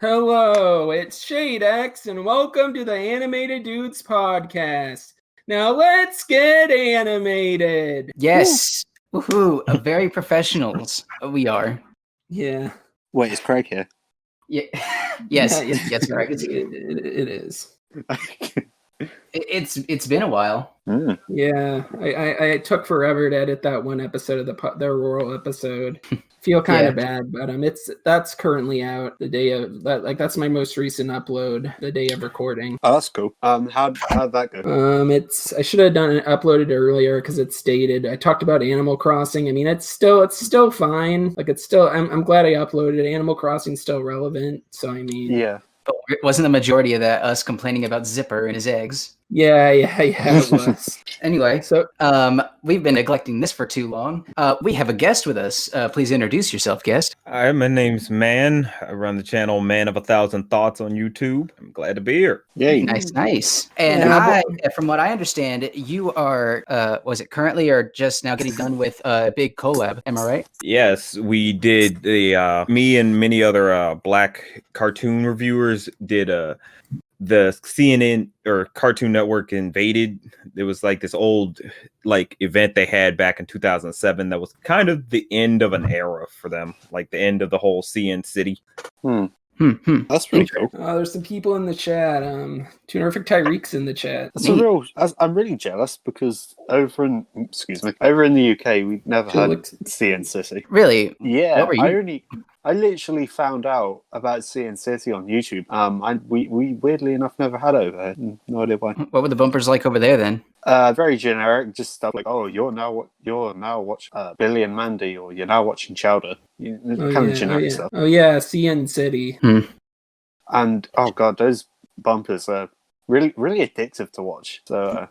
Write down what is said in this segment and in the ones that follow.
Hello, it's ShadeX, and welcome to the Animated Dudes podcast. Now let's get animated. Yes. Woohoo. Very professionals we are. Yeah. Wait, is Craig here? Yeah. Yes. Yeah, Yes, Craig is here. It is. It's been a while. Yeah, I took forever to edit that one episode of the rural epised. Feel kind of bad, but that's currently out the day of that. Like that's my most recent upload, the day of recording. Oh, that's cool. How'd that go? I should have uploaded it earlier because it's dated. I talked about Animal Crossing. I mean, it's still fine. Like it's still. I'm glad I uploaded it. Animal Crossing's still relevant. So I mean, yeah. But wasn't the majority of that us complaining about Zipper and his eggs? Yeah, it was. Anyway, so we've been neglecting this for too long. We have a guest with us. Please introduce yourself, guest. Hi, my name's Mann. I run the channel Man of 1,000 Thoughts on YouTube. I'm glad to be here. Yay. Nice. And from what I understand, you are, was it currently or just now getting done with a big collab? Am I right? Yes, we did me and many other black cartoon reviewers did the CNN or Cartoon Network Invaded. It was like this old event they had back in 2007 that was kind of the end of an era for them, like the end of the whole CN City. That's pretty cool. There's some people in the chat. Tunerific Tyreek's in the chat. I'm really jealous because over in the UK we never had CN City. Really? Yeah. What were you? I literally found out about CN City on YouTube. We weirdly enough never had over here. No idea why. What were the bumpers like over there then? Very generic, just stuff like, oh, you're now watching Billy and Mandy, or you're now watching Chowder. Kind of generic stuff. Oh yeah, CN City. And oh god, those bumpers are really, really addictive to watch. So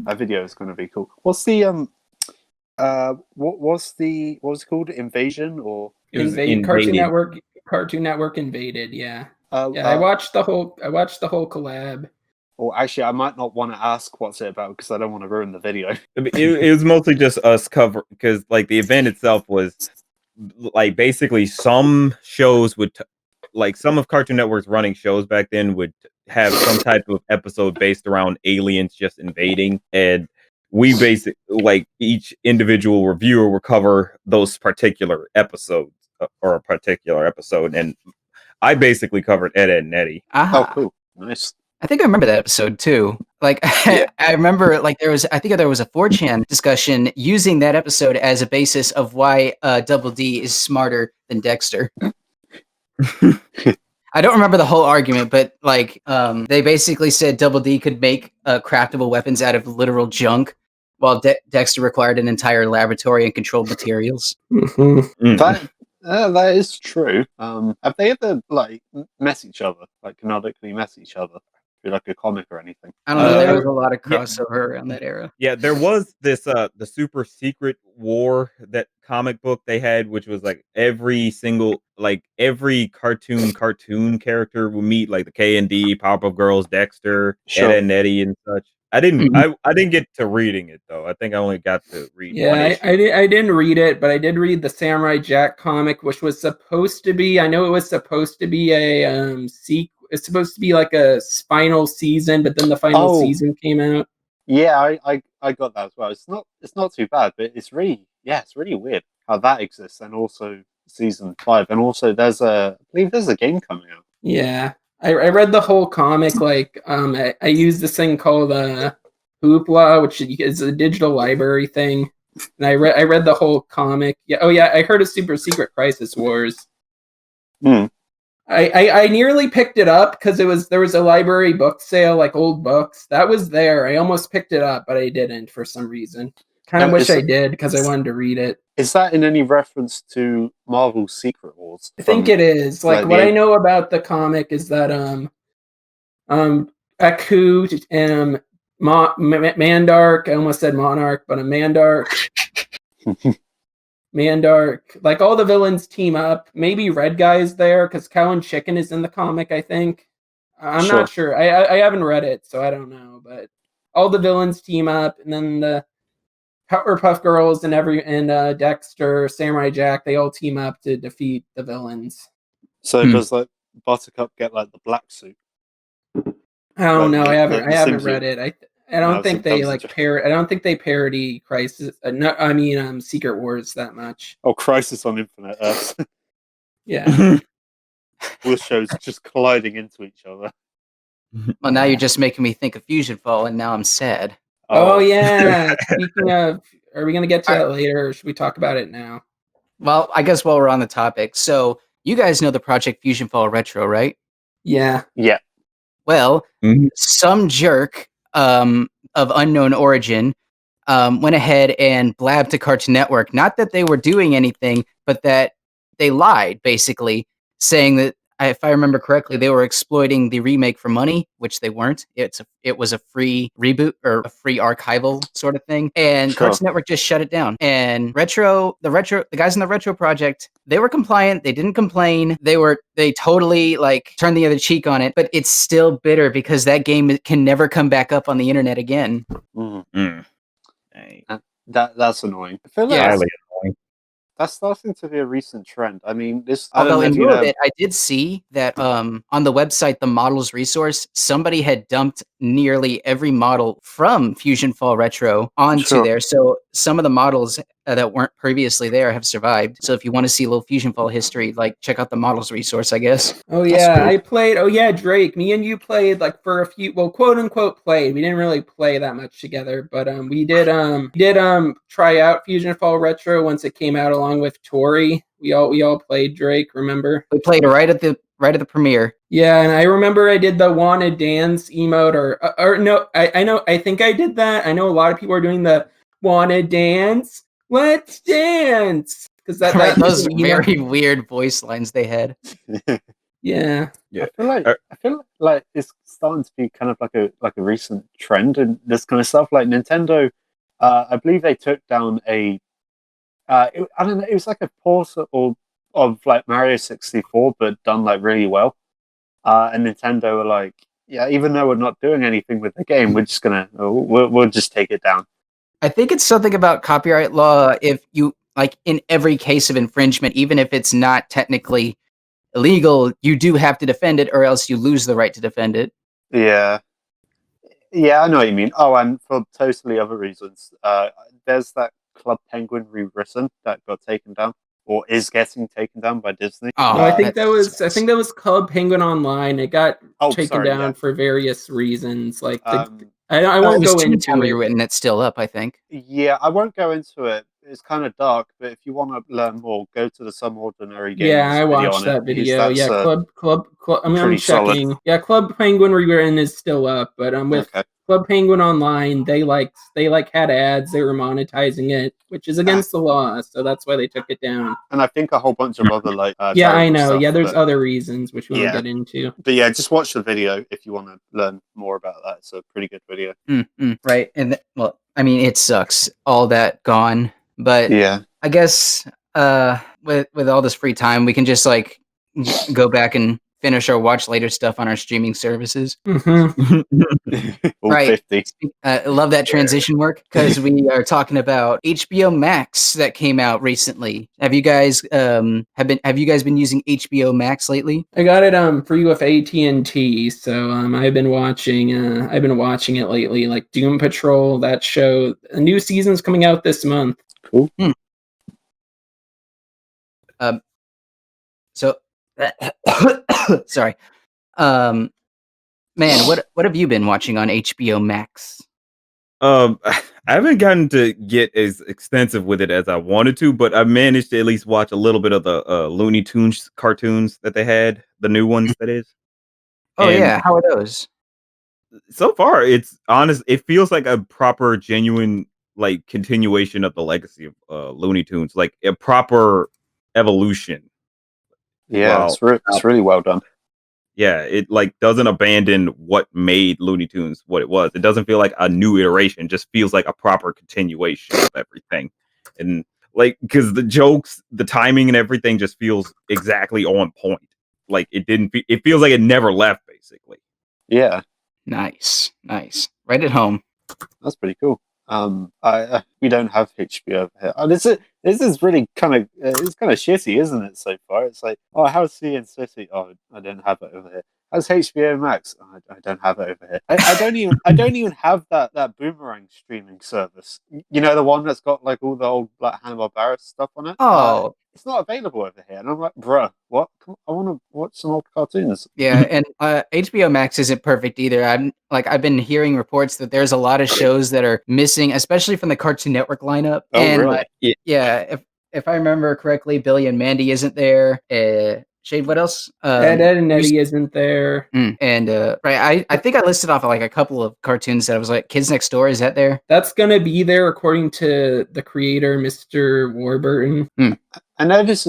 that video is going to be cool. What's the what was it called? Invasion or Invaded. Cartoon Network Invaded. Yeah. I watched the whole collab. Or actually, I might not want to ask what's it about because I don't want to ruin the video. It was mostly just us cover because the event itself was basically some shows would some of Cartoon Network's running shows back then would have some type of episode based around aliens just invading, and we basically each individual reviewer would cover those particular episodes or a particular episode, and I basically covered Ed, Edd n Eddy. Oh, cool, nice. I think I remember that episode too. I remember there was a 4chan discussion using that episode as a basis of why Double D is smarter than Dexter. I don't remember the whole argument, but they basically said Double D could make craftable weapons out of literal junk, while Dexter required an entire laboratory and controlled materials. That is true. Have they ever mess each other, canonically mess each other? Like a comic or anything. I don't know. There was a lot of crossover around that era. Yeah, there was this the Super Secret War, that comic book they had, which was every single every cartoon character will meet, like the K&D, Powerpuff Girls, Dexter, Ed, Edd n Eddy, and such. I didn't get to reading it though. I think I only got to read. Yeah, I didn't read it, but I did read the Samurai Jack comic, which was supposed to be. I know it was supposed to be a sequel. It's supposed to be like a final season, but then the final season came out. Yeah, I got that as well. It's not too bad, but it's really weird how that exists, and also season 5, and also I believe there's a game coming out. Yeah, I read the whole comic. I used this thing called Hoopla, which is a digital library thing, and I read the whole comic. Yeah, I heard of Super Secret Crisis Wars. I nearly picked it up because there was a library book sale, old books. That was there. I almost picked it up, but I didn't for some reason. Kind of wish I did because I wanted to read it. Is that in any reference to Marvel's Secret Wars? I think it is. What I know about the comic is that Aku and Mandark. I almost said Monarch, but a Mandark. Mandark, all the villains team up. Maybe Red Guy's there because Cow and Chicken is in the comic, I think. I'm not sure. I haven't read it, so I don't know. But all the villains team up, and then the Powerpuff Girls and Dexter, Samurai Jack, they all team up to defeat the villains. So Buttercup get like the black suit? I don't Like know. I haven't. the I haven't Sims read suit. it. I don't No, think that they was a like joke. I don't think they parody Crisis. No, I mean Secret Wars that much. Oh, Crisis on Infinite Earths. Yeah. All the shows just colliding into each other. Well, now you're just making me think of Fusion Fall, and now I'm sad. Oh yeah. Speaking of, are we gonna get to I- that later, or should we talk about it now? Well, I guess while we're on the topic, so you guys know the Project Fusion Fall Retro, right? Yeah. Yeah. Well, Mhm. some jerk of unknown origin went ahead and blabbed to Cartoon Network. Not that they were doing anything, but that they lied, basically, saying that, if I remember correctly, they were exploiting the remake for money, which they weren't. It was a free reboot or a free archival sort of thing, and Sure. Cartoon Network just shut it down. And the guys in the Retro Project, they were compliant. They didn't complain. They totally like turned the other cheek on it, but it's still bitter because that game can never come back up on the internet again. Mhm. Mm. Dang. That's annoying. I feel like Yeah. Highly annoying. that's starting to be a recent trend. I mean, I don't Although know in if you lieu of know. it, I did see that on the website, the models resource, somebody had dumped nearly every model from Fusion Fall Retro onto Sure. there. So some of the models that weren't previously there have survived. So if you want to see a little Fusion Fall history, like check out the models resource, I guess. Oh That's yeah, cool. I played. Oh yeah, Drake. Me and you played like for a few. Well, quote unquote played. We didn't really play that much together, but we did try out Fusion Fall Retro once it came out along with Tori. We all played Drake. Remember? We played right at the premiere. Yeah, and I remember I did the wanted dance emote, or no, I know. I think I did that. I know a lot of people are doing the wanted dance. Let's dance because Right, those an emote. very weird voice lines they had. Yeah. Yeah. I feel like it's starting to be kind of like a recent trend in this kind of stuff. Like Nintendo, I believe they took down I don't know, it was like a portal of like Mario 64, but done like really well. And Nintendo were like, yeah, even though we're not doing anything with the game, we're just gonna we'll just take it down. I think it's something about copyright law. If you like, in every case of infringement, even if it's not technically illegal, you do have to defend it, or else you lose the right to defend it. Yeah. Yeah, I know what you mean. Oh, and for totally other reasons. There's that Club Penguin rewritten that got taken down, or is getting taken down by Disney. Oh, No, I think that's I think that was Club Penguin Online. It got taken sorry, down yeah. for various reasons. Like I it won't was go into Toontown it. rewritten. It's still up, I think. Yeah, I won't go into it. It's kind of dark, but if you want to learn more, go to the Some Ordinary Games Yeah, I video watched on that it. video. That's Yeah, Club. I mean, I'm pretty solid. checking. Yeah, Club Penguin Rewritten is still up, but with Okay. Club Penguin Online, they had ads. They were monetizing it, which is against the law. So that's why they took it down. And I think a whole bunch of other like Yeah, I terrible know. stuff, Yeah, there's but, other reasons which we won't yeah. get into. But yeah, just watch the video if you want to learn more about that. It's a pretty good video. Right, and well, I mean, it sucks, all that gone. But Yeah. I guess with all this free time, we can just like go back and finish our watch later stuff on our streaming services. Mm-hmm. All Right. 50. I love that transition work because we are talking about HBO Max that came out recently. Have you guys have you guys been using HBO Max lately? I got it free with AT&T, so I've been watching it lately, like Doom Patrol, that show. A new season's coming out this month. Cool. So sorry. Man, what have you been watching on HBO Max? I haven't gotten to get as extensive with it as I wanted to, but I managed to at least watch a little bit of the Looney Tunes cartoons that they had, the new ones, that is. Oh And yeah, how are those? so far, it's honest. It feels like a proper, genuine, like continuation of the legacy of Looney Tunes, like a proper evolution. Yeah, Wow. it's really well done. Yeah, it like doesn't abandon what made Looney Tunes what it was. It doesn't feel like a new iteration, just feels like a proper continuation of everything. And like, because the jokes, the timing and everything just feels exactly on point. Like it feels like it never left, basically. Yeah, Nice. Right at home. that's pretty cool. We don't have HBO over here. Oh, this is really kind of it's kind of shitty, isn't it? So far, it's like, oh, how's CN City? Oh, I don't have it over here. How's HBO Max? Oh, I don't have it over here. I don't even have that Boomerang streaming service. You know, the one that's got like all the old like Hanna-Barbera stuff on it. Oh. It's not available over here, and I'm like, bruh, what? I want to watch some old cartoons. Yeah, and HBO Max isn't perfect either. I've been hearing reports that there's a lot of shows that are missing, especially from the Cartoon Network lineup. Oh, and really? Yeah, if I remember correctly, Billy and Mandy isn't there. Shade, what else? Ed and Eddie isn't there. And right, I think I listed off like a couple of cartoons that I was like, Kids Next Door, is that there? That's gonna be there according to the creator, Mr. Warburton. I know this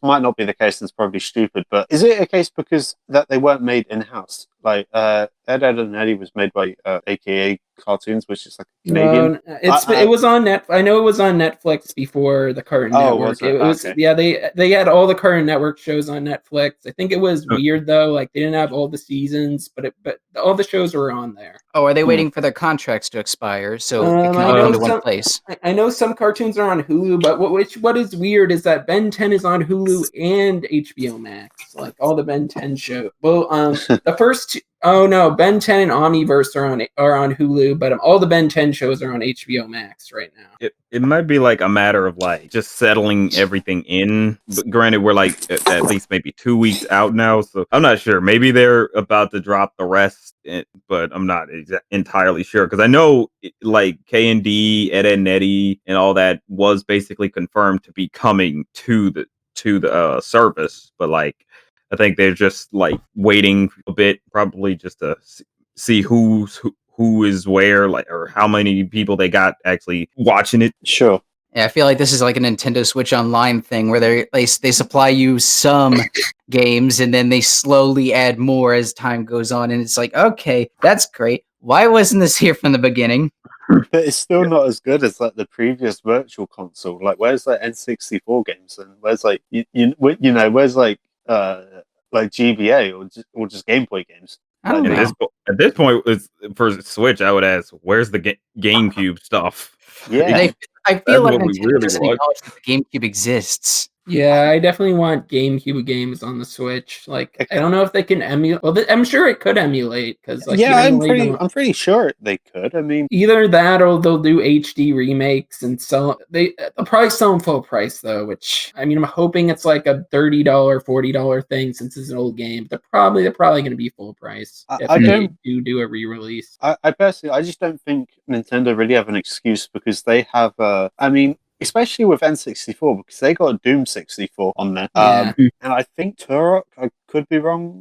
might not be the case, and it's probably stupid, but is it a case because that they weren't made in-house? Like, Ed, Ed and Eddie was made by AKA Cartoons, which is like Canadian. No, it was on Net. I know it was on Netflix before the Cartoon Network. It was okay. Yeah, they had all the Cartoon Network shows on Netflix. I think it was weird though, like they didn't have all the seasons, but all the shows were on there. Oh, are they waiting for their contracts to expire so it can all go into one place? I know some cartoons are on Hulu, but what is weird is that Ben 10 is on Hulu and HBO Max, like all the Ben 10 shows. Well, the first two, oh no, Ben 10 and Omniverse are on Hulu, but all the Ben 10 shows are on HBO Max right now. It might be like a matter of like just settling everything in. But granted, we're like at least maybe 2 weeks out now, so I'm not sure. Maybe they're about to drop the rest, but I'm not entirely sure because I know like K&D, Ed and Eddie, and all that was basically confirmed to be coming to the service, but like I think they're just like waiting a bit, probably just to see who is where, like, or how many people they got actually watching it. Sure. Yeah, I feel like this is like a Nintendo Switch Online thing where they supply you some games and then they slowly add more as time goes on, and it's like, okay, that's great. Why wasn't this here from the beginning? But it's still not as good as like the previous Virtual Console. Like, where's like N64 games and where's like where's like GBA or just Game Boy games? I don't know. At this point, for Switch, I would ask, where's the GameCube stuff? Yeah, I feel like what Nintendo doesn't acknowledge that the GameCube exists. Yeah, I definitely want GameCube games on the Switch. Like, I don't know if they can emulate. Well, I'm sure it could emulate because, like, I'm pretty sure they could. I mean, either that or they'll do HD remakes and sell. They'll probably sell them full price though. Which I mean, I'm hoping it's like a $30, $40 thing since it's an old game. They're probably going to be full price if they do a re-release. I personally, I just don't think Nintendo really have an excuse because they have. I mean, especially with N64 because they got Doom 64 on there. Yeah. And I think Turok, I could be wrong.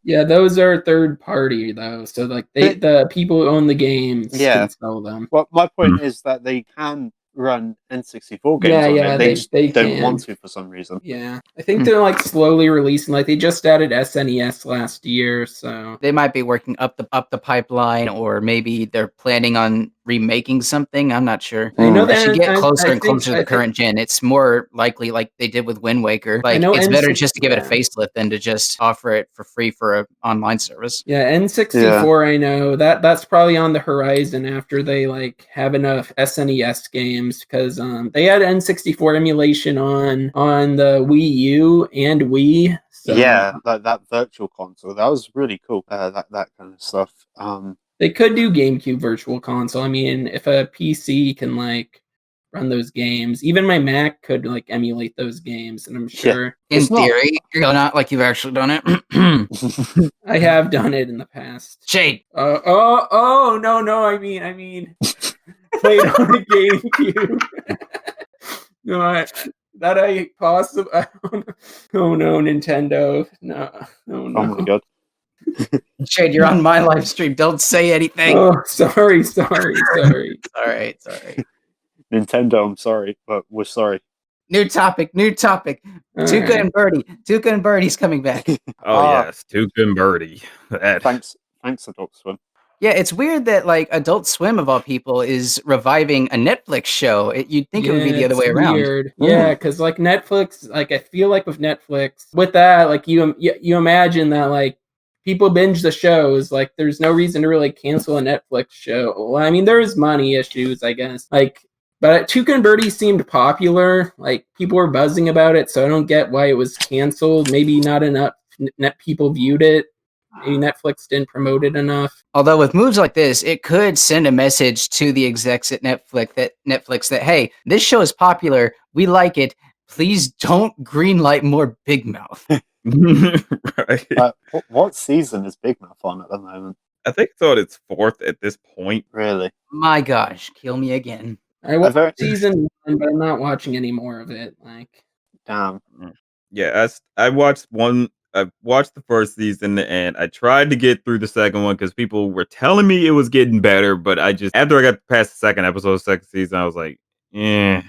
Yeah, those are third party though, so like the people who own the games can sell them. Well, my point is that they can run N64 games on it. They don't want to for some reason. Yeah, I think they're like slowly releasing. Like they just added SNES last year, so they might be working up the pipeline, or maybe they're planning on remaking something. I'm not sure. I know that should get closer and closer to the current gen. It's more likely like they did with Wind Waker. Like it's better just to give it a facelift than to just offer it for free for an online service. Yeah, N64. I know that's probably on the horizon after they like have enough SNES games because they had N64 emulation on the Wii U and Wii. So, yeah, that Virtual Console that was really cool. That kind of stuff. They could do GameCube Virtual Console. I mean, if a PC can like run those games, even my Mac could like emulate those games, and I'm sure in theory, you're not like you've actually done it. I have done it in the past. Shade. No. I mean, played on a GameCube. No, that I possibly. Oh no, Nintendo. No. Oh my god. Shade, you're on my live stream. Don't say anything. Oh, sorry. Sorry. Nintendo, I'm sorry, but we're sorry. New topic. Tuca and Bertie. Tuca and Bertie's coming back. Yes, Tuca and Bertie. Thanks, Adult Swim. Yeah, it's weird that like Adult Swim of all people is reviving a Netflix show. You'd think it would be the other way around. Weird. Yeah, because like Netflix, like I feel like with Netflix, with that, like you imagine that like people binge the shows. Like, there's no reason to really cancel a Netflix show. Well, I mean, there's money issues, I guess. Like, but Tuca and Bertie seemed popular. Like, people were buzzing about it, so I don't get why it was canceled. Maybe not enough people viewed it. Maybe Netflix didn't promote it enough. Although with moves like this, it could send a message to the execs at Netflix that hey, this show is popular. We like it. Please don't greenlight more Big Mouth. Right. What season is Big Mouth on at the moment? I think it's on its 4th at this point. Really? My gosh, kill me again. I watched season 1, but I'm not watching any more of it. Like, damn. Yeah, I watched one. I watched the first season and I tried to get through the second one because people were telling me it was getting better, but after I got past the second episode of the second season, I was like, I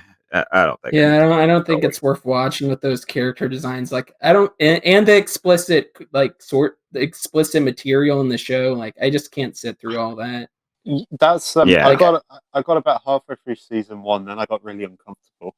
don't think. Yeah, I don't think it's worth watching with those character designs. Like, I don't, and the explicit the explicit material in the show. Like, I just can't sit through all that. That's yeah. I got about halfway through season 1, then I got really uncomfortable.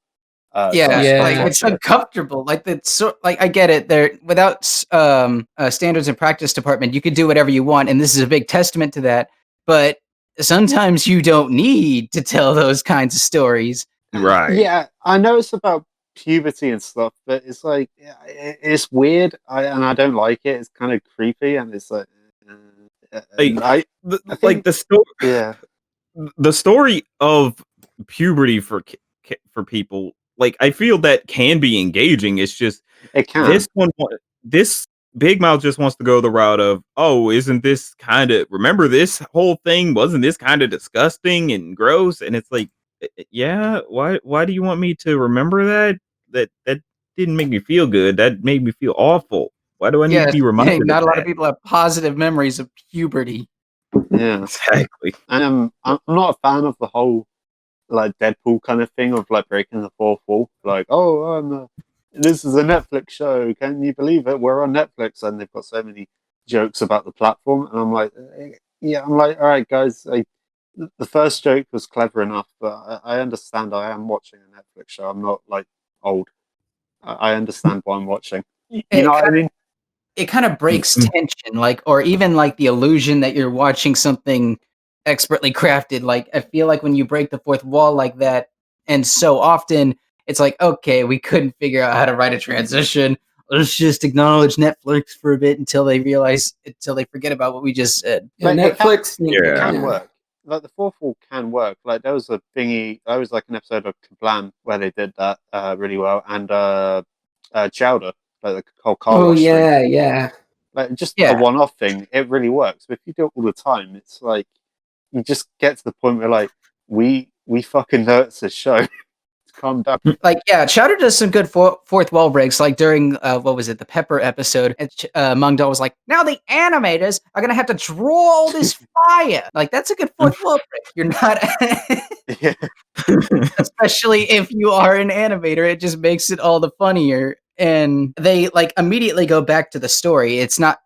It's uncomfortable. Like I get it. There without standards and practice department, you could do whatever you want, and this is a big testament to that. But sometimes you don't need to tell those kinds of stories. Right. Yeah, I know it's about puberty and stuff, but it's like it's weird. I don't like it. It's kind of creepy, and it's like the story. Yeah, the story of puberty for people. Like, I feel that can be engaging. It's just it can. This Big Mouth just wants to go the route of, oh, isn't this kind of, remember this whole thing? Wasn't this kind of disgusting and gross? And it's like, yeah, why do you want me to remember that? That didn't make me feel good. That made me feel awful. Why do I need to be reminded? Not a lot of people have positive memories of puberty. Yeah, exactly. And I'm not a fan of the whole like Deadpool kind of thing of like breaking the fourth wall. Like, this is a Netflix show. Can you believe it? We're on Netflix, and they've got so many jokes about the platform. And I'm like, all right, guys. The first joke was clever enough, but I understand. I am watching a Netflix show. I'm not like old. I understand what I'm watching. You know what I mean? It kind of breaks tension, or even the illusion that you're watching something expertly crafted. Like, I feel like when you break the fourth wall like that, and so often it's like, okay, we couldn't figure out how to write a transition. Let's just acknowledge Netflix for a bit until they forget about what we just said. Yeah, Netflix can work. Like, the fourth wall can work. Like, there was a thingy. There was like an episode of Kablam where they did that really well, and Chowder, like the whole car wash thing. Yeah. Like, just a one-off thing. It really works. But if you do it all the time, it's like you just get to the point where like we fucking know it's a show. Calm down. Chowder does some good fourth wall breaks. Like during what was it, the Pepper episode? Mungdal was like, "Now the animators are gonna have to draw all this fire." Like, that's a good fourth wall break. You're not, especially if you are an animator, it just makes it all the funnier. And they immediately go back to the story. It's like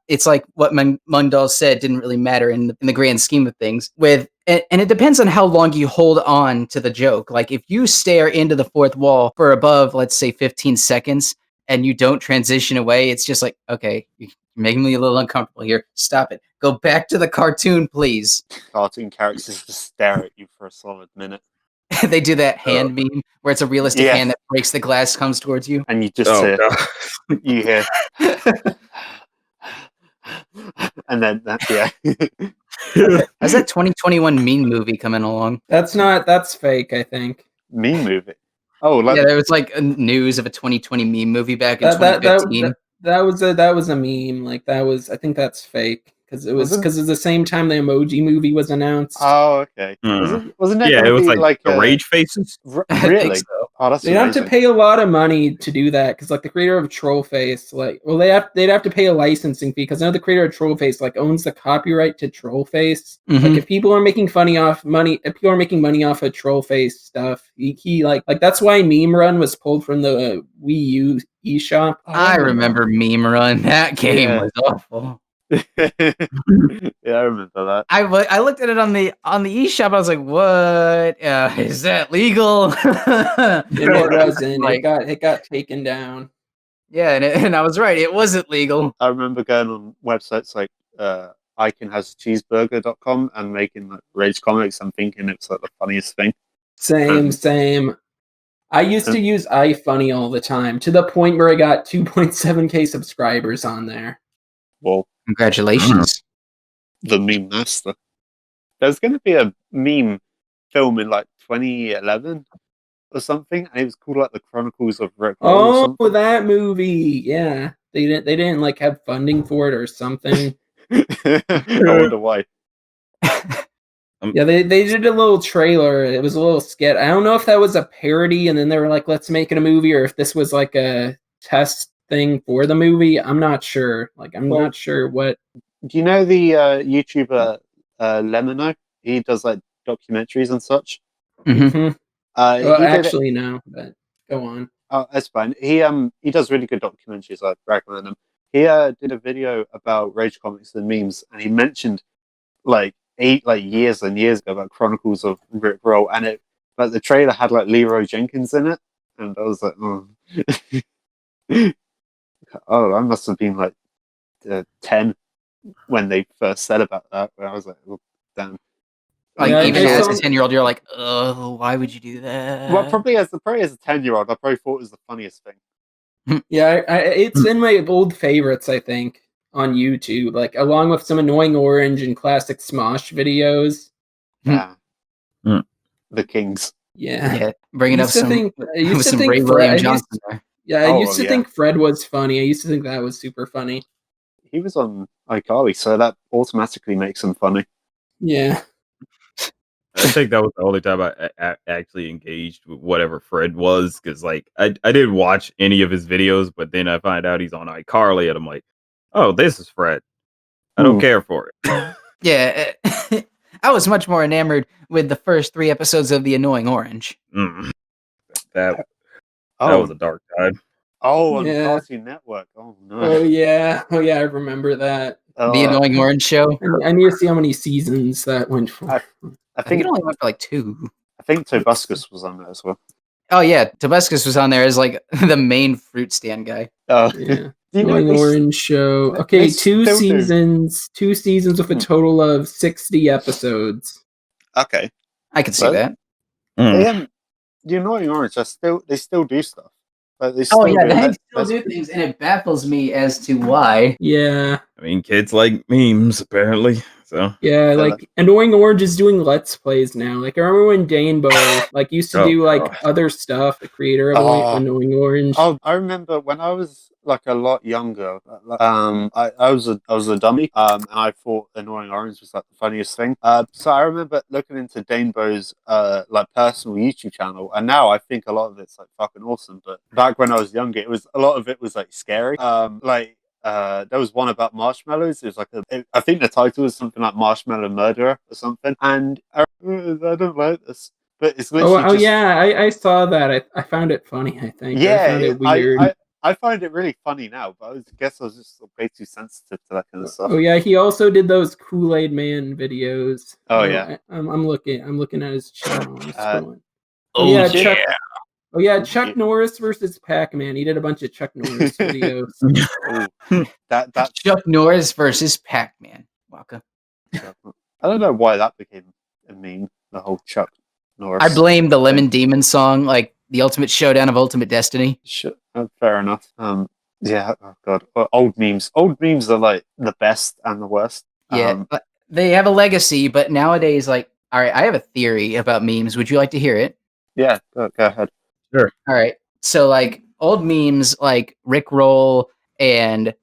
what Mungdal said didn't really matter in the grand scheme of things. And it depends on how long you hold on to the joke. Like, if you stare into the fourth wall for above, let's say 15 seconds, and you don't transition away, it's just like, okay, you're making me a little uncomfortable here. Stop it. Go back to the cartoon, please. Cartoon characters just stare at you for a solid minute. They do that hand meme where it's a realistic hand that breaks the glass, comes towards you. And you just hear, you hear. And then How's that 2021 meme movie coming along? That's fake, I think. Meme movie? Oh, there was a news of a 2020 meme movie back in 2015. That was a meme. Like, I think that's fake. Because it was the same time the Emoji Movie was announced. Oh, okay. Wasn't it? Yeah, it was like the Rage Faces. Really? So. Oh, that's they'd have to pay a lot of money to do that, because the creator of Trollface, they'd have to pay a licensing fee, because I know the creator of Trollface owns the copyright to Trollface. Mm-hmm. If people are making money off of Trollface stuff, he that's why Meme Run was pulled from the Wii U eShop. I remember Meme Run. That game was awful. Yeah, I remember that. I looked at it on the eShop. I was like, "What is that legal?" It wasn't. It got taken down. Yeah, and I was right. It wasn't legal. I remember going on websites like Icon has cheeseburger.com and making like Rage comics. I'm thinking it's like the funniest thing. Same. I used to use iFunny all the time, to the point where I got 2.7k subscribers on there. Well, Congratulations. the meme master. There's going to be a meme film in like 2011 or something, and it was called like the Chronicles of Rick Roll or Oh, something. that movie! Yeah, they didn't like have funding for it or something. I wonder why. Yeah, they did a little trailer. It was a little skit. I don't know if that was a parody, and then they were like, "Let's make it a movie," or if this was like a test thing for the movie. I'm not sure. Like, I'm not sure what. Do you know the YouTuber Lemino? He does like documentaries and such. Mm-hmm. Well, He did actually, no. But go on. Oh, that's fine. He does really good documentaries. I recommend them. He did a video about Rage comics and memes, and he mentioned like years and years ago about Chronicles of Rick Roll, and it the trailer had like Leroy Jenkins in it, and I was like, oh, oh, I must have been like 10 when they first said about that. Where I was like, oh, damn. Like, Yeah, even I as saw- a 10-year-old, you're like, oh, why would you do that? Well, probably as a 10-year-old, I probably thought it was the funniest thing. Yeah, it's in my old favorites, I think, on YouTube. Like, along with some Annoying Orange and classic Smosh videos. Yeah. Mm. The Kings. Yeah, bringing I up used to some think- I used with to some think Ray Fred- William I used- Johnson there. Yeah, I Oh, used to yeah. think Fred was funny. I used to think that was super funny. He was on iCarly, so that automatically makes him funny. Yeah. I think that was the only time I actually engaged with whatever Fred was, because like I didn't watch any of his videos, but then I find out he's on iCarly, and I'm like, oh, this is Fred. I don't care for it. Yeah, I was much more enamored with the first 3 episodes of The Annoying Orange. That was a dark time. Oh, on Yeah. Cartoon Network. Oh no. Oh yeah. I remember that. The Annoying Orange show. I need to see how many seasons that went for. I I think think it only went for like 2. I think Tobuscus was on there as well. Oh yeah, Tobuscus was on there as like the main fruit stand guy. Oh, Yeah. Do you know Annoying they- Orange show. they Okay, still 2 do. seasons. 2 seasons with a total of 60 episodes. Okay. I could see Well, that. They, the Annoying Orange they still do stuff. Like, they still Oh yeah, do they that- still do things, and it baffles me as to why. Yeah. I mean, kids like memes apparently. So Yeah, like- like Annoying Orange is doing Let's Plays now. Like, I remember when Danebo like used to Oh, do like God. other stuff, the creator of Oh. Annoying Orange. Oh, I remember when I was like a lot younger. I was a dummy. And I thought Annoying Orange was like the funniest thing. So I remember looking into Danebo's like personal YouTube channel, and now I think a lot of it's like fucking awesome. But back when I was younger, a lot of it was like scary. There was one about marshmallows. It was like I think the title was something like Marshmallow Murderer or something. And I don't like this, but it's literally just, yeah, I saw that. I found it funny, I think. I found it weird. I find it really funny now, but I guess I was just way too sensitive to that kind of stuff. Oh yeah, he also did those Kool-Aid Man videos. Oh, yeah. I'm looking at his channel. I'm scrolling. Chuck Yeah. Norris versus Pac-Man. He did a bunch of Chuck Norris videos. Ooh, that Chuck Norris versus Pac-Man. Waka. I don't know why that became a meme. The whole Chuck Norris. I blame the Lemon Demon song, like the ultimate showdown of Ultimate Destiny. Fair enough. Yeah. Oh god. Old memes. Old memes are like the best and the worst. Yeah, but they have a legacy, but nowadays, like, all right, I have a theory about memes. Would you like to hear it? Yeah. Go ahead. All right. So, like, old memes like Rickroll and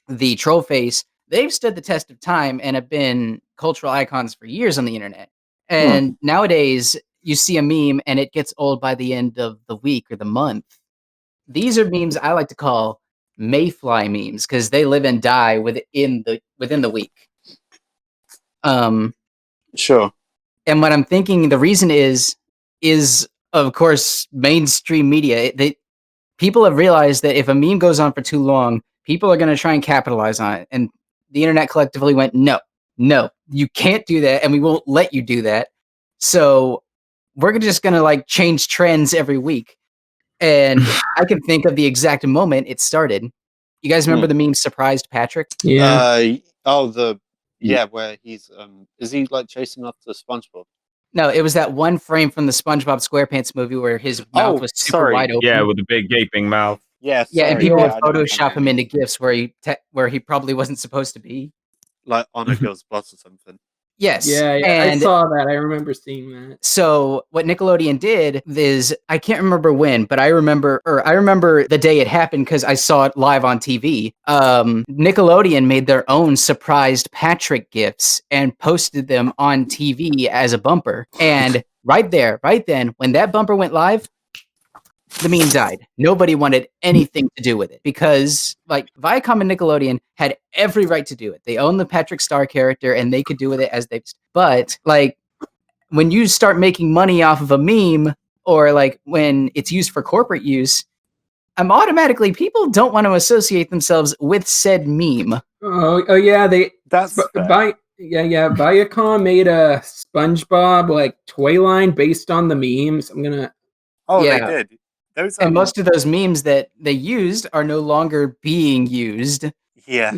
the Troll Face, they've stood the test of time and have been cultural icons for years on the internet. And nowadays, you see a meme and it gets old by the end of the week or the month. These are memes I like to call Mayfly memes because they live and die within the week. Sure. And what I'm thinking the reason is of course mainstream media. People have realized that if a meme goes on for too long, people are going to try and capitalize on it. And the internet collectively went, no, you can't do that, and we won't let you do that. So we're just going to like change trends every week. And I can think of the exact moment it started. You guys remember the meme Surprised Patrick? Yeah. Where he's is he like chasing after SpongeBob? No, it was that one frame from the SpongeBob SquarePants movie where his mouth was super wide open. Yeah, with the big gaping mouth. Yeah, and people would I know Photoshop him into GIFs where he probably wasn't supposed to be. Like on a girl's butt or something. Yes. Yeah, and I saw that. I remember seeing that. So what Nickelodeon did is, I can't remember when, but I remember the day it happened because I saw it live on TV. Nickelodeon made their own surprised Patrick GIFs and posted them on TV as a bumper. And right then, when that bumper went live, the meme died. Nobody wanted anything to do with it because, like, Viacom and Nickelodeon had every right to do it. They own the Patrick Star character, and they could do with it as they. But like, when you start making money off of a meme, or like when it's used for corporate use, automatically people don't want to associate themselves with said meme. Oh yeah, Viacom made a SpongeBob like toy line based on the memes. They did. And most of those memes that they used are no longer being used. Yeah.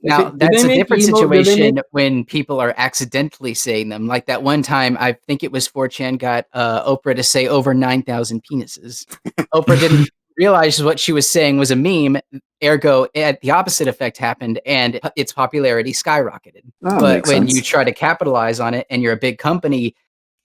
Now, that's a different situation when people are accidentally saying them. Like that one time, I think it was 4chan got Oprah to say over 9,000 penises. Oprah didn't realize what she was saying was a meme. Ergo, the opposite effect happened, and its popularity skyrocketed. But when you try to capitalize on it and you're a big company,